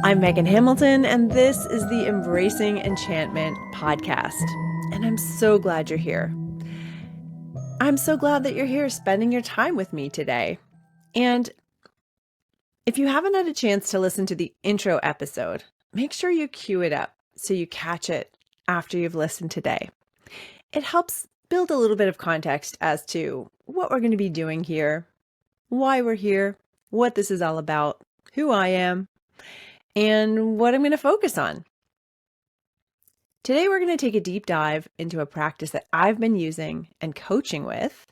I'm Megan Hamilton, and this is the Embracing Enchantment podcast. And I'm so glad you're here. I'm so glad that you're here spending your time with me today. And if you haven't had a chance to listen to the intro episode, make sure you cue it up so you catch it after you've listened today. It helps build a little bit of context as to what we're going to be doing here, why we're here, what this is all about, who I am, and what I'm going to focus on. Today, we're going to take a deep dive into a practice that I've been using and coaching with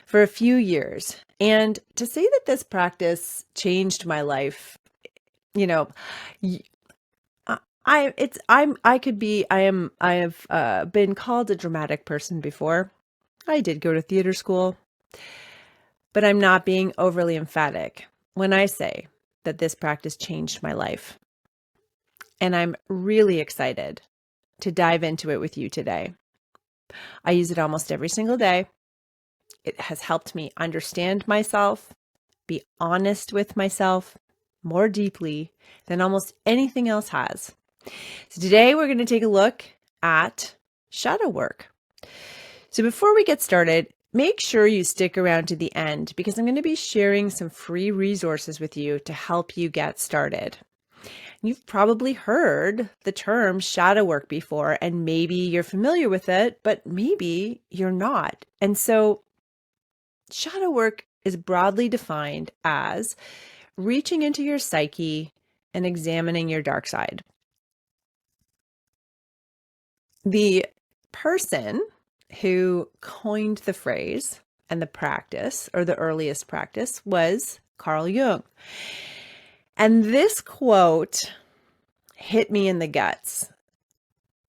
for a few years. And to say that this practice changed my life, you know, I have been called a dramatic person before. I did go to theater school, but I'm not being overly emphatic when I say that this practice changed my life. And I'm really excited to dive into it with you today. I use it almost every single day. It has helped me understand myself, be honest with myself more deeply than almost anything else has. So today we're going to take a look at shadow work. So before we get started, make sure you stick around to the end because I'm going to be sharing some free resources with you to help you get started. You've probably heard the term shadow work before, and maybe you're familiar with it, but maybe you're not. And so shadow work is broadly defined as reaching into your psyche and examining your dark side. The person who coined the phrase and the practice, or the earliest practice, was Carl Jung. And this quote hit me in the guts.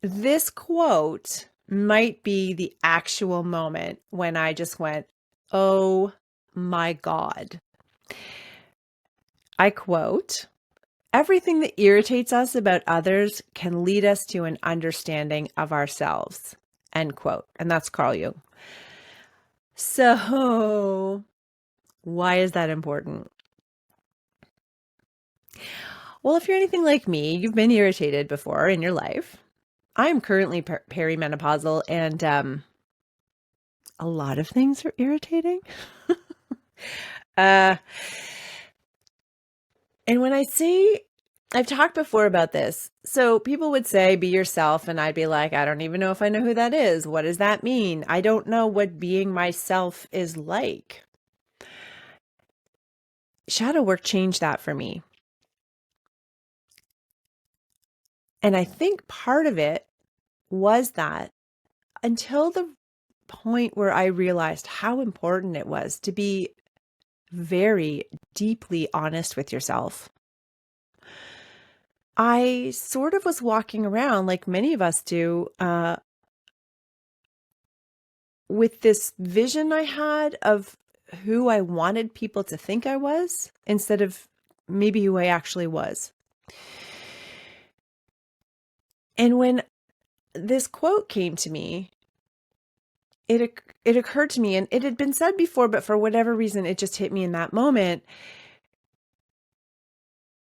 This quote might be the actual moment when I just went, oh my God. I quote, "Everything that irritates us about others can lead us to an understanding of ourselves," end quote. And that's Carl Jung. So why is that important? Well, if you're anything like me, you've been irritated before in your life. I am currently perimenopausal, and a lot of things are irritating. And when I say, I've talked before about this. So people would say, be yourself. And I'd be like, I don't even know if I know who that is. What does that mean? I don't know what being myself is like. Shadow work changed that for me. And I think part of it was that until the point where I realized how important it was to be very deeply honest with yourself, I sort of was walking around like many of us do, with this vision I had of who I wanted people to think I was instead of maybe who I actually was. And when this quote came to me, it occurred to me, and it had been said before, but for whatever reason, it just hit me in that moment.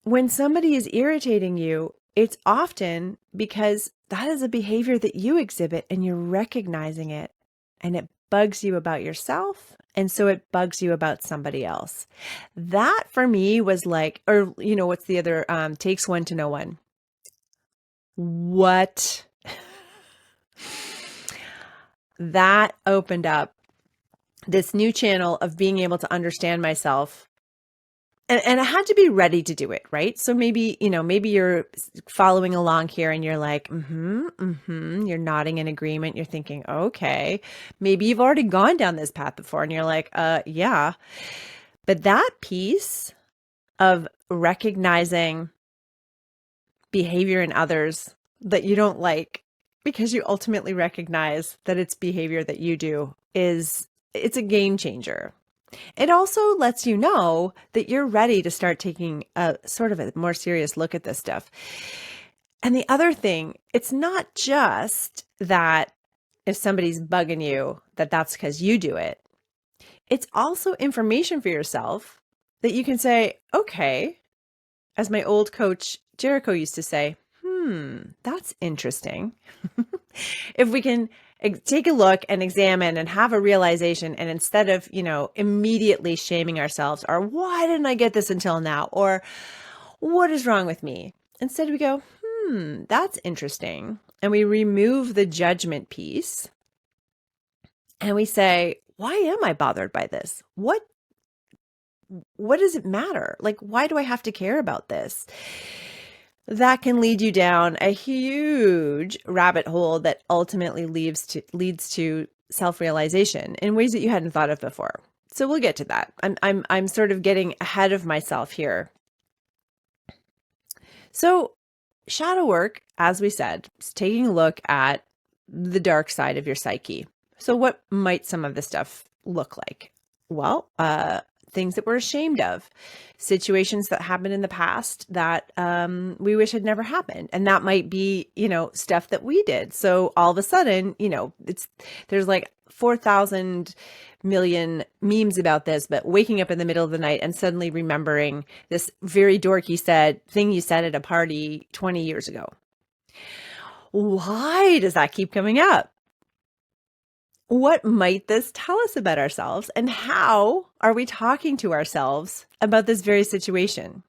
When somebody is irritating you, it's often because that is a behavior that you exhibit and you're recognizing it, and it bugs you about yourself. And so it bugs you about somebody else. That for me was like, or, what's the other, takes one to know one. What? That opened up this new channel of being able to understand myself. And I had to be ready to do it, right? So maybe you're following along here and you're like, you're nodding in agreement. You're thinking, okay, maybe you've already gone down this path before and you're like, yeah. But that piece of recognizing behavior in others that you don't like because you ultimately recognize that it's behavior that you do it's a game changer. It also lets you know that you're ready to start taking a sort of a more serious look at this stuff. And the other thing, it's not just that if somebody's bugging you, that's because you do it. It's also information for yourself that you can say, okay, as my old coach Jericho used to say, that's interesting. If we can take a look and examine and have a realization, and instead of, immediately shaming ourselves, or why didn't I get this until now? Or what is wrong with me? Instead we go, that's interesting. And we remove the judgment piece and we say, why am I bothered by this? What does it matter? Like, why do I have to care about this? That can lead you down a huge rabbit hole that ultimately leads to self-realization in ways that you hadn't thought of before. So we'll get to that. I'm sort of getting ahead of myself here. So shadow work, as we said, is taking a look at the dark side of your psyche. So what might some of this stuff look like? Well, things that we're ashamed of, situations that happened in the past that we wish had never happened. And that might be, stuff that we did. So all of a sudden, there's like 4,000 million memes about this, but waking up in the middle of the night and suddenly remembering this very dorky thing you said at a party 20 years ago. Why does that keep coming up? What might this tell us about ourselves, and how are we talking to ourselves about this very situation?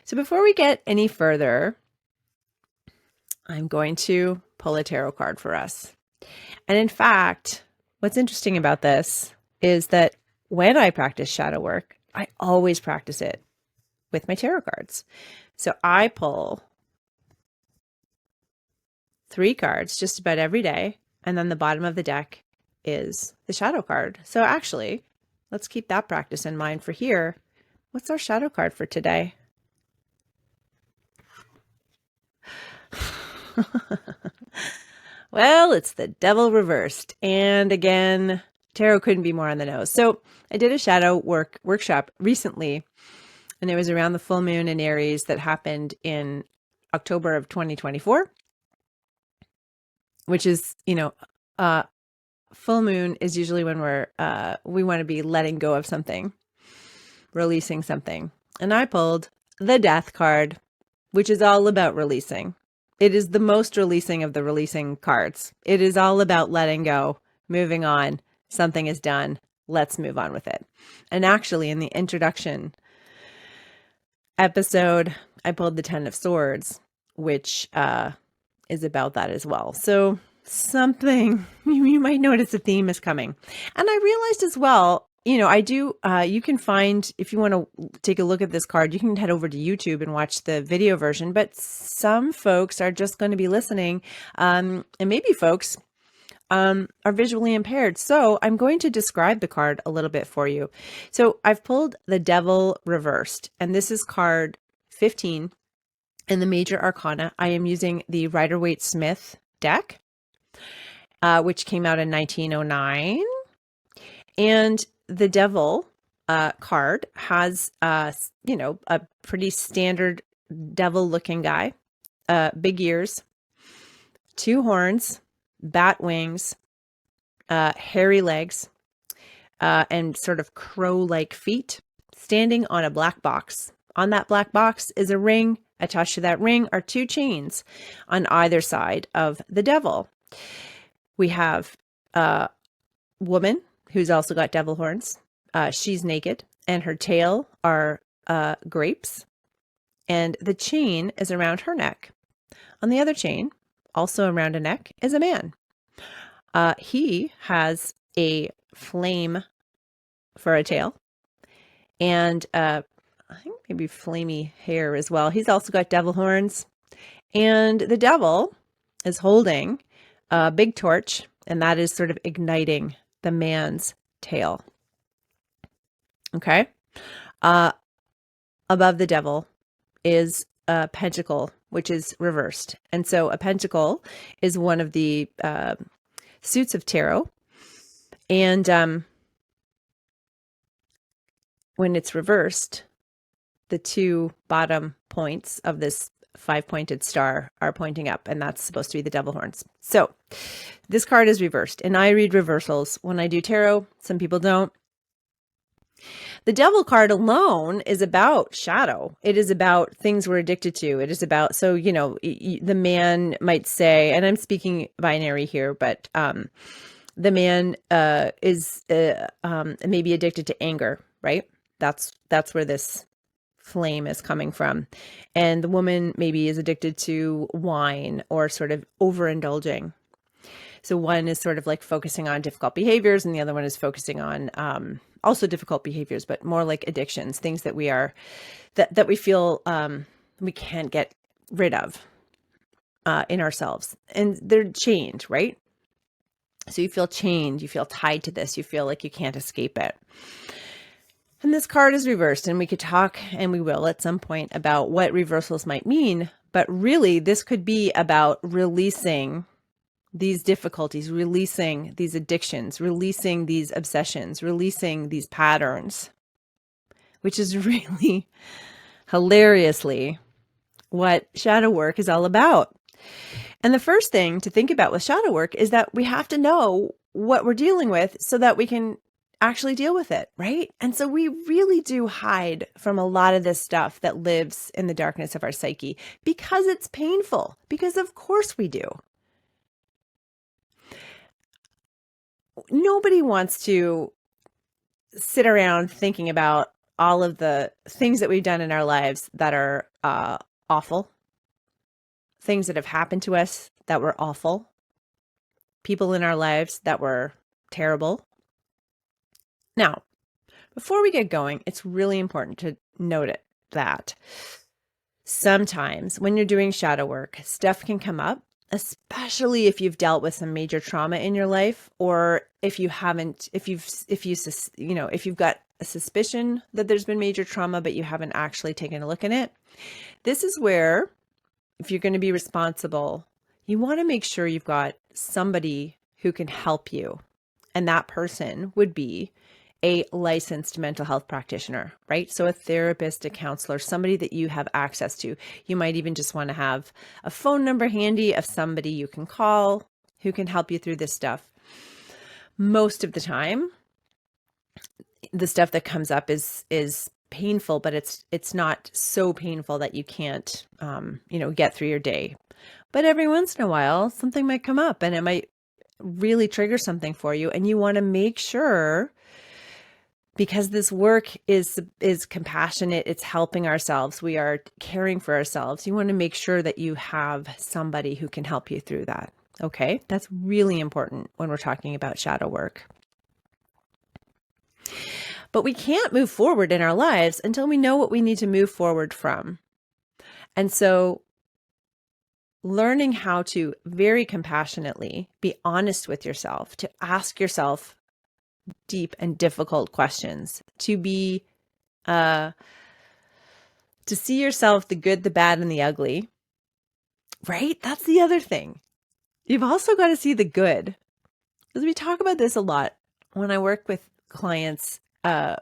So before we get any further, I'm going to pull a tarot card for us. And in fact, what's interesting about this is that when I practice shadow work, I always practice it with my tarot cards. So I pull 3 cards just about every day. And then the bottom of the deck is the shadow card. So actually, let's keep that practice in mind for here. What's our shadow card for today? Well, it's the Devil reversed. And again, tarot couldn't be more on the nose. So I did a shadow workshop recently, and it was around the full moon in Aries that happened in October of 2024, which is, full moon is usually when we want to be letting go of something, releasing something. And I pulled the Death card, which is all about releasing. It is the most releasing of the releasing cards. It is all about letting go, moving on. Something is done. Let's move on with it. And actually, in the introduction episode, I pulled the 10 of Swords, which is about that as well. So something, you might notice a theme is coming. And I realized as well, I do, you can find, if you want to take a look at this card, you can head over to YouTube and watch the video version, but some folks are just going to be listening. And maybe folks are visually impaired. So I'm going to describe the card a little bit for you. So I've pulled the Devil reversed, and this is card 15 in the Major Arcana. I am using the Rider-Waite-Smith deck, which came out in 1909. And the Devil card has, a pretty standard devil-looking guy, big ears, 2 horns, bat wings, hairy legs, and sort of crow-like feet, standing on a black box. On that black box is a ring. Attached to that ring are 2 chains on either side of the devil. We have a woman who's also got devil horns. She's naked, and her tail are grapes, and the chain is around her neck. On the other chain, also around a neck, is a man. He has a flame for a tail, and I think maybe flamey hair as well. He's also got devil horns, and the devil is holding a big torch, and that is sort of igniting the man's tail. Okay. Above the devil is a pentacle, which is reversed. And so a pentacle is one of the suits of tarot. And when it's reversed, the 2 bottom points of this 5-pointed star are pointing up, and that's supposed to be the devil horns. So this card is reversed, and I read reversals when I do tarot. Some people don't. The devil card alone is about shadow. It is about things we're addicted to. It is about, so, the man might say, and I'm speaking binary here, but the man is maybe addicted to anger, right? That's where this flame is coming from. And the woman maybe is addicted to wine or sort of overindulging. So one is sort of like focusing on difficult behaviors, and the other one is focusing on also difficult behaviors, but more like addictions, things that we are, that we feel we can't get rid of in ourselves. And they're chained, right? So you feel chained, you feel tied to this, you feel like you can't escape it. And this card is reversed, and we could talk, and we will at some point, about what reversals might mean. But really, this could be about releasing these difficulties, releasing these addictions, releasing these obsessions, releasing these patterns, which is really hilariously what shadow work is all about. And the first thing to think about with shadow work is that we have to know what we're dealing with so that we can actually deal with it, right? And so we really do hide from a lot of this stuff that lives in the darkness of our psyche because it's painful, because of course we do. Nobody wants to sit around thinking about all of the things that we've done in our lives that are awful, things that have happened to us that were awful, people in our lives that were terrible. Now, before we get going, it's really important to note that sometimes when you're doing shadow work, stuff can come up, especially if you've dealt with some major trauma in your life, or if you've got a suspicion that there's been major trauma, but you haven't actually taken a look at it. This is where, if you're going to be responsible, you want to make sure you've got somebody who can help you. And that person would be a licensed mental health practitioner, right? So a therapist, a counselor, somebody that you have access to. You might even just want to have a phone number handy of somebody you can call who can help you through this stuff. Most of the time, the stuff that comes up is painful, but it's not so painful that you can't, get through your day. But every once in a while, something might come up and it might really trigger something for you. And you want to make sure, because this work is compassionate, it's helping ourselves, we are caring for ourselves. You want to make sure that you have somebody who can help you through that. Okay, that's really important when we're talking about shadow work. But we can't move forward in our lives until we know what we need to move forward from. And so learning how to very compassionately be honest with yourself, to ask yourself deep and difficult questions, to be, to see yourself, the good, the bad, and the ugly, right? That's the other thing. You've also got to see the good, because we talk about this a lot when I work with clients, when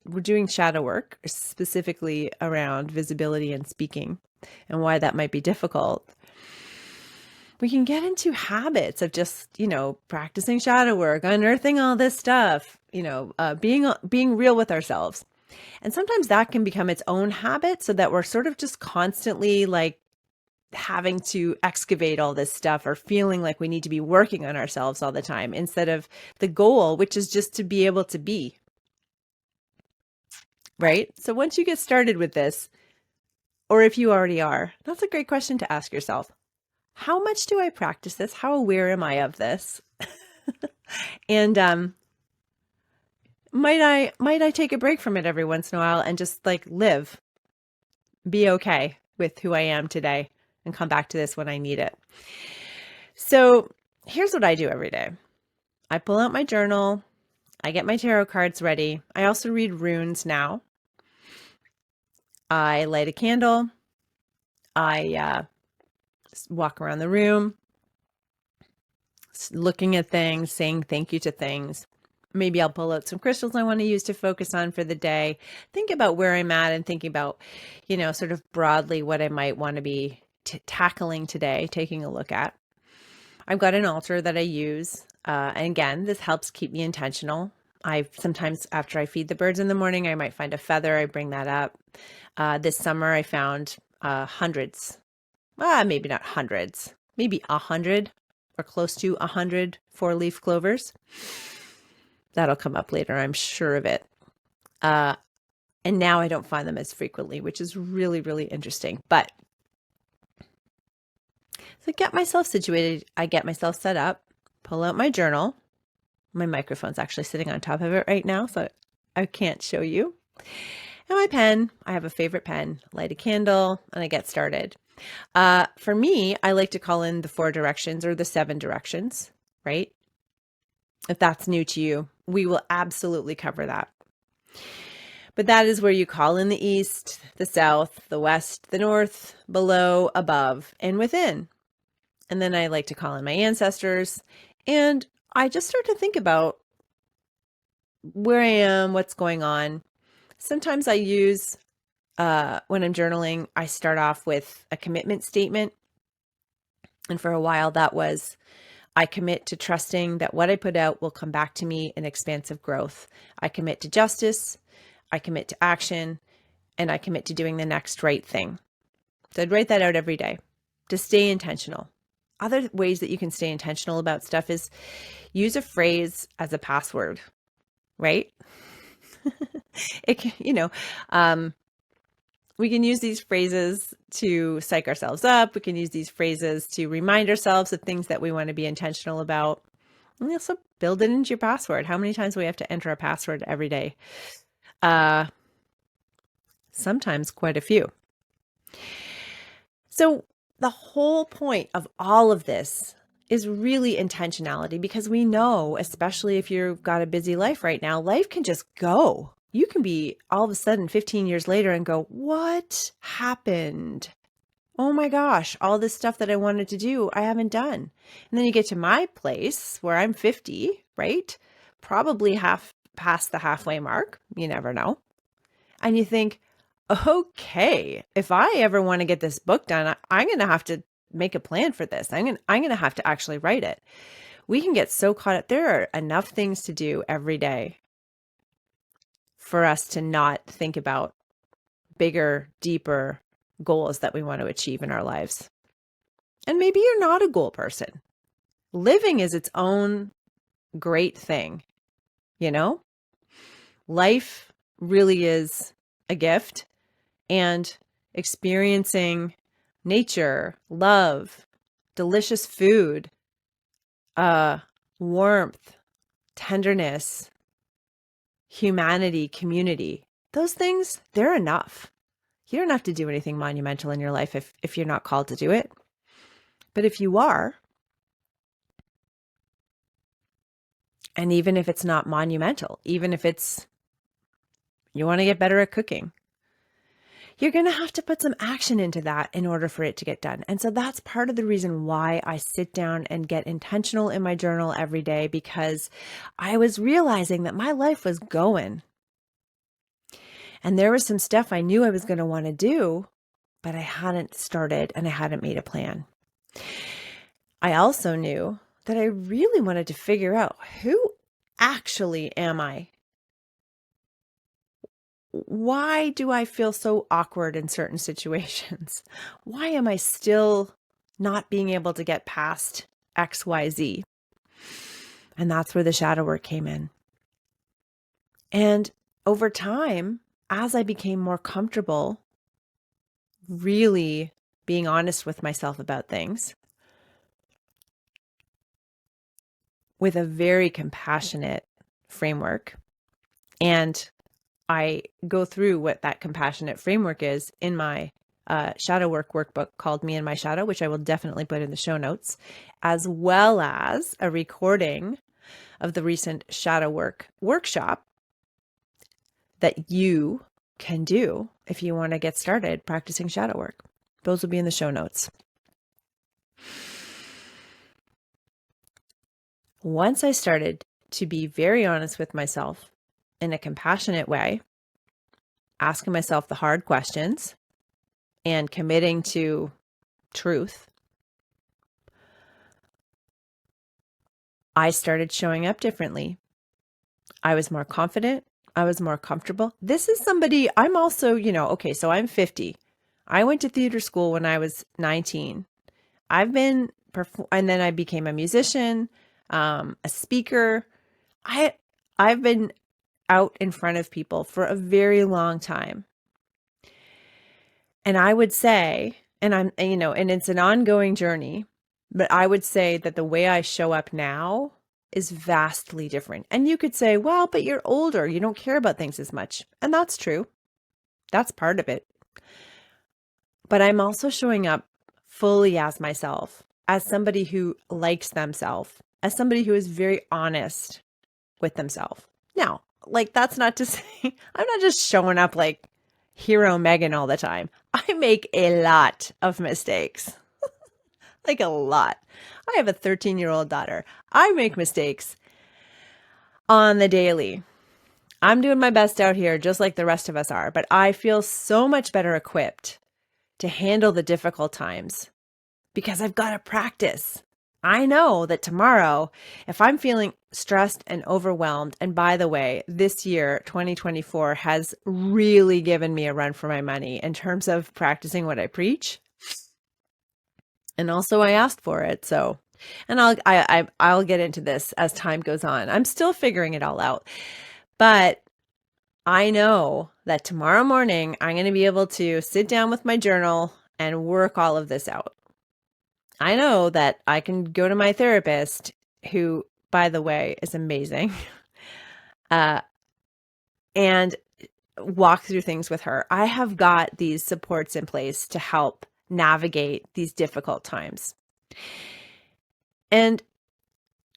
we're doing shadow work, specifically around visibility and speaking and why that might be difficult. We can get into habits of just, practicing shadow work, unearthing all this stuff, being real with ourselves. And sometimes that can become its own habit, so that we're sort of just constantly like having to excavate all this stuff, or feeling like we need to be working on ourselves all the time, instead of the goal, which is just to be able to be. Right? So once you get started with this, or if you already are, that's a great question to ask yourself. How much do I practice this? How aware am I of this? And might I take a break from it every once in a while and just like live, be okay with who I am today, and come back to this when I need it. So here's what I do every day. I pull out my journal. I get my tarot cards ready. I also read runes now. I light a candle. I walk around the room, looking at things, saying thank you to things. Maybe I'll pull out some crystals I want to use to focus on for the day. Think about where I'm at and thinking about, sort of broadly what I might want to be tackling today, taking a look at. I've got an altar that I use. And again, this helps keep me intentional. Sometimes after I feed the birds in the morning, I might find a feather. I bring that up. This summer I found hundreds, maybe not hundreds, maybe 100 or close to 100 four-leaf clovers. That'll come up later, I'm sure of it. And now I don't find them as frequently, which is really, really interesting. But so I get myself situated, I get myself set up, pull out my journal. My microphone's actually sitting on top of it right now, so I can't show you. And my pen, I have a favorite pen, light a candle, and I get started. For me, I like to call in the 4 directions or the 7 directions, right? If that's new to you, we will absolutely cover that. But that is where you call in the east, the south, the west, the north, below, above, and within. And then I like to call in my ancestors, and I just start to think about where I am, what's going on. Sometimes I use, when I'm journaling, I start off with a commitment statement. And for a while that was, I commit to trusting that what I put out will come back to me in expansive growth. I commit to justice, I commit to action, and I commit to doing the next right thing. So I'd write that out every day to stay intentional. Other ways that you can stay intentional about stuff is use a phrase as a password, right? It can, we can use these phrases to psych ourselves up. We can use these phrases to remind ourselves of things that we want to be intentional about. And also build it into your password. How many times do we have to enter a password every day? Sometimes quite a few. So the whole point of all of this is really intentionality, because we know, especially if you've got a busy life right now, life can just go. You can be all of a sudden 15 years later and go, what happened? Oh my gosh, all this stuff that I wanted to do, I haven't done. And then you get to my place where I'm 50, right? Probably half past the halfway mark. You never know. And you think, okay, if I ever want to get this book done, I'm going to have to make a plan for this. I'm going to have to actually write it. We can get so caught up. There are enough things to do every day for us to not think about bigger, deeper goals that we want to achieve in our lives. And maybe you're not a goal person. Living is its own great thing, Life really is a gift, and experiencing nature, love, delicious food, warmth, tenderness, humanity, community, those things, they're enough. You don't have to do anything monumental in your life if you're not called to do it. But if you are, and even if it's not monumental, even if it's you want to get better at cooking, you're going to have to put some action into that in order for it to get done. And so that's part of the reason why I sit down and get intentional in my journal every day, because I was realizing that my life was going. And there was some stuff I knew I was going to want to do, but I hadn't started and I hadn't made a plan. I also knew that I really wanted to figure out, who actually am I? Why do I feel so awkward in certain situations? Why am I still not being able to get past XYZ? And that's where the shadow work came in. And over time, as I became more comfortable really being honest with myself about things, with a very compassionate framework, and I go through what that compassionate framework is in my shadow work workbook called Me and My Shadow, which I will definitely put in the show notes, as well as a recording of the recent shadow work workshop that you can do if you want to get started practicing shadow work. Those will be in the show notes. Once I started to be very honest with myself in a compassionate way, asking myself the hard questions and committing to truth, I started showing up differently. I was more confident. I was more comfortable. This is somebody I'm also, okay, so I'm 50. I went to theater school when I was 19. I've been, and then I became a musician, a speaker. I, I've been out in front of people for a very long time. And I would say, and it's an ongoing journey, but I would say that the way I show up now is vastly different. And you could say, well, but you're older. You don't care about things as much. And that's true. That's part of it. But I'm also showing up fully as myself, as somebody who likes themselves, as somebody who is very honest with themselves. Now, like, that's not to say I'm not just showing up like hero Megan all the time. I make a lot of mistakes, like a lot. I have a 13-year-old daughter. I make mistakes on the daily. I'm doing my best out here, just like the rest of us are, but I feel so much better equipped to handle the difficult times because I've got to practice. I know that tomorrow, if I'm feeling stressed and overwhelmed, and by the way, this year, 2024, has really given me a run for my money in terms of practicing what I preach. And also I asked for it. So, and I'll get into this as time goes on. I'm still figuring it all out, but I know that tomorrow morning I'm going to be able to sit down with my journal and work all of this out. I know that I can go to my therapist, who, by the way, is amazing, and walk through things with her. I have got these supports in place to help navigate these difficult times. And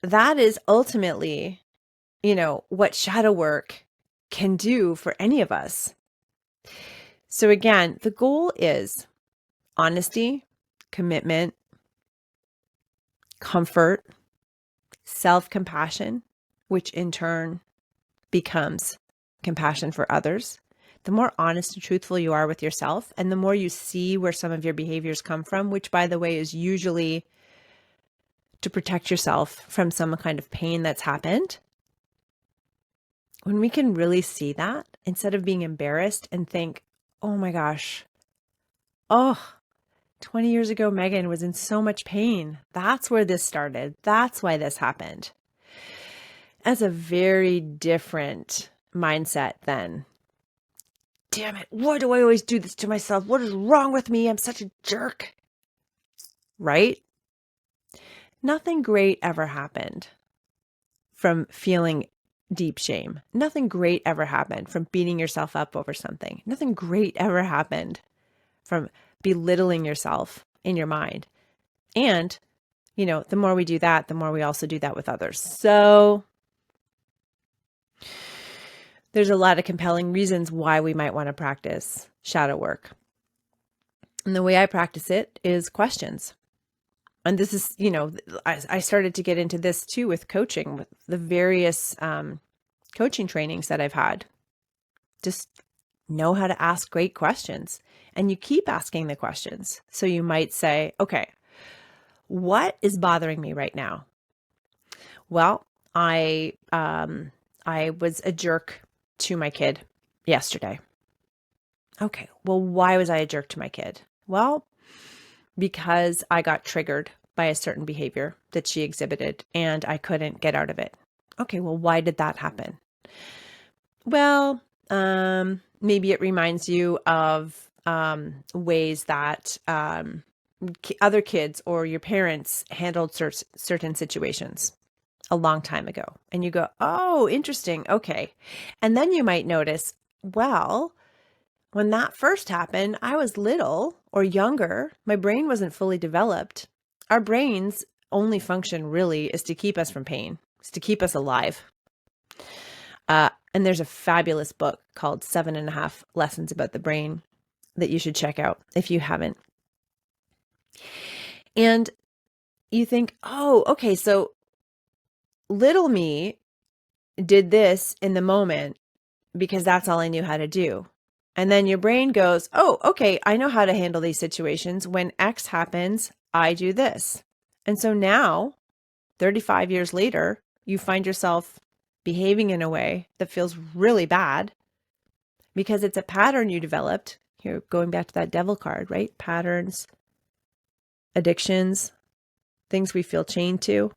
that is ultimately, what shadow work can do for any of us. So again, the goal is honesty, commitment, comfort, self-compassion, which in turn becomes compassion for others. The more honest and truthful you are with yourself, and the more you see where some of your behaviors come from, which, by the way, is usually to protect yourself from some kind of pain that's happened. When we can really see that, instead of being embarrassed and think, oh my gosh, 20 years ago, Megan was in so much pain. That's where this started. That's why this happened. That's a very different mindset than, damn it, why do I always do this to myself? What is wrong with me? I'm such a jerk. Right? Nothing great ever happened from feeling deep shame. Nothing great ever happened from beating yourself up over something. Nothing great ever happened from belittling yourself in your mind. And, the more we do that, the more we also do that with others. So there's a lot of compelling reasons why we might want to practice shadow work. And the way I practice it is questions. And this is, I started to get into this too with coaching, with the various coaching trainings that I've had. Just know how to ask great questions, and you keep asking the questions. So you might say, okay, what is bothering me right now? Well, I was a jerk to my kid yesterday. Okay, well, why was I a jerk to my kid? Well, because I got triggered by a certain behavior that she exhibited and I couldn't get out of it. Okay, well, why did that happen? Well, maybe it reminds you of ways that other kids or your parents handled certain situations a long time ago. And you go, oh, interesting. Okay. And then you might notice, well, when that first happened, I was little or younger. My brain wasn't fully developed. Our brains only function really is to keep us from pain, is to keep us alive. And there's a fabulous book called 7.5 Lessons About the Brain that you should check out if you haven't. And you think, oh, okay, so little me did this in the moment because that's all I knew how to do. And then your brain goes, oh, okay, I know how to handle these situations. When X happens, I do this. And so now, 35 years later, you find yourself behaving in a way that feels really bad because it's a pattern you developed. Here, going back to that devil card, right? Patterns, addictions, things we feel chained to.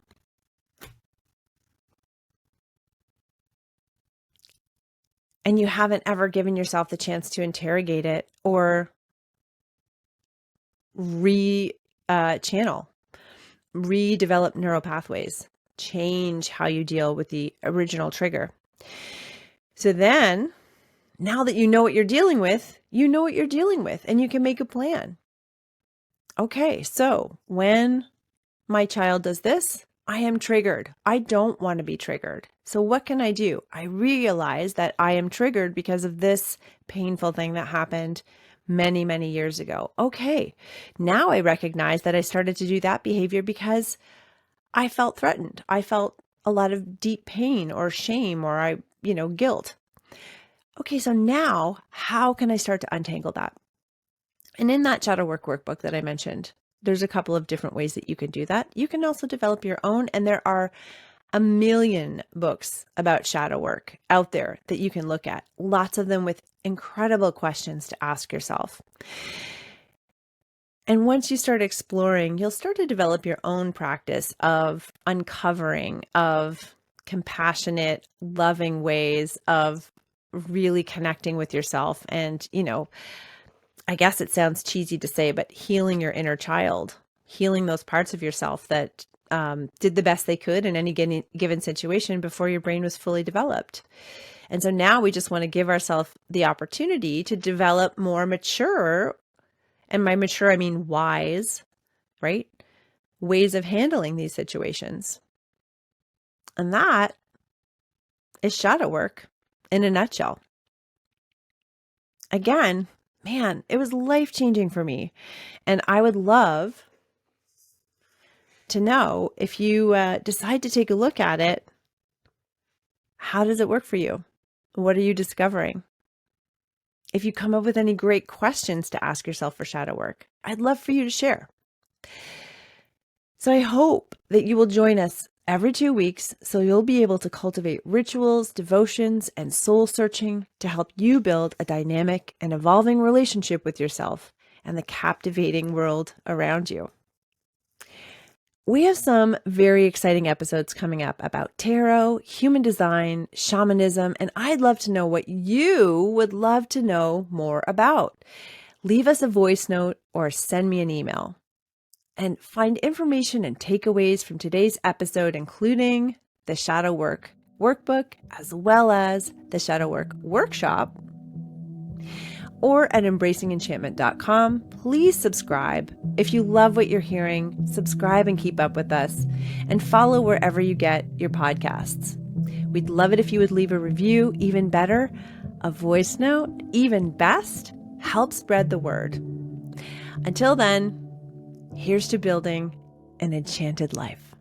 And you haven't ever given yourself the chance to interrogate it or channel, redevelop neural pathways, change how you deal with the original trigger. So then, now that you know what you're dealing with, you know what you're dealing with, and you can make a plan. Okay, so when my child does this, I am triggered. I don't want to be triggered. So what can I do? I realize that I am triggered because of this painful thing that happened many, many years ago. Okay, now I recognize that I started to do that behavior because I felt threatened. I felt a lot of deep pain or shame or guilt. Okay, so now how can I start to untangle that? And in that shadow work workbook that I mentioned, there's a couple of different ways that you can do that. You can also develop your own, and there are a million books about shadow work out there that you can look at, lots of them with incredible questions to ask yourself. And once you start exploring, you'll start to develop your own practice of uncovering, of compassionate, loving ways of really connecting with yourself and, I guess it sounds cheesy to say, but healing your inner child, healing those parts of yourself that did the best they could in any given situation before your brain was fully developed. And so now we just want to give ourselves the opportunity to develop more mature, and by mature, I mean wise, right? Ways of handling these situations. And that is shadow work in a nutshell. Again, man, it was life-changing for me. And I would love to know if you decide to take a look at it, how does it work for you? What are you discovering? If you come up with any great questions to ask yourself for shadow work, I'd love for you to share. So I hope that you will join us every 2 weeks so you'll be able to cultivate rituals, devotions, and soul searching to help you build a dynamic and evolving relationship with yourself and the captivating world around you. We have some very exciting episodes coming up about tarot, human design, shamanism, and I'd love to know what you would love to know more about. Leave us a voice note or send me an email. And find information and takeaways from today's episode, including the Shadow Work Workbook, as well as the Shadow Work Workshop, or at embracingenchantment.com. Please subscribe. If you love what you're hearing, subscribe and keep up with us, and follow wherever you get your podcasts. We'd love it if you would leave a review, even better, a voice note, even best, help spread the word. Until then, here's to building an enchanted life.